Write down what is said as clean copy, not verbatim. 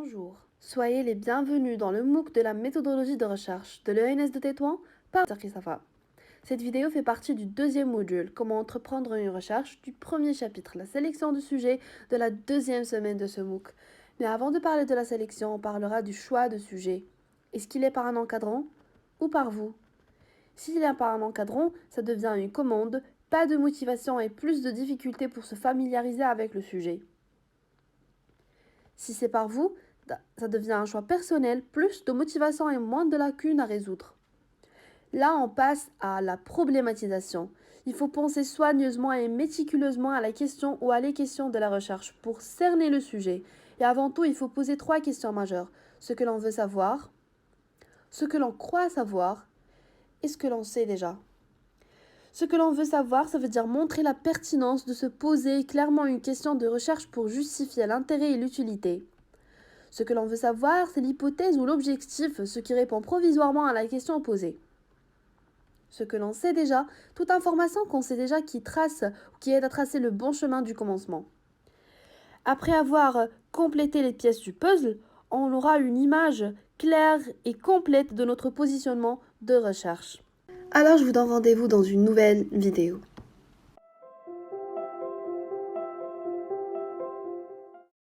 Bonjour, soyez les bienvenus dans le MOOC de la méthodologie de recherche de l'ENS de Tétouan par Dr. Safa. Cette vidéo fait partie du deuxième module, comment entreprendre une recherche, du premier chapitre, la sélection du sujet de la deuxième semaine de ce MOOC. Mais avant de parler de la sélection, on parlera du choix de sujet. Est-ce qu'il est par un encadrant ou par vous? S'il est par un encadrant, ça devient une commande, pas de motivation et plus de difficultés pour se familiariser avec le sujet. Si c'est par vous, ça devient un choix personnel, plus de motivation et moins de lacunes à résoudre. Là, on passe à la problématisation. Il faut penser soigneusement et méticuleusement à la question ou à les questions de la recherche pour cerner le sujet. Et avant tout, il faut poser 3 questions majeures. Ce que l'on veut savoir, ce que l'on croit savoir et ce que l'on sait déjà. Ce que l'on veut savoir, ça veut dire montrer la pertinence de se poser clairement une question de recherche pour justifier l'intérêt et l'utilité. Ce que l'on veut savoir, c'est l'hypothèse ou l'objectif, ce qui répond provisoirement à la question posée. Ce que l'on sait déjà, toute information qu'on sait déjà qui aide à tracer le bon chemin du commencement. Après avoir complété les pièces du puzzle, on aura une image claire et complète de notre positionnement de recherche. Alors je vous donne rendez-vous dans une nouvelle vidéo.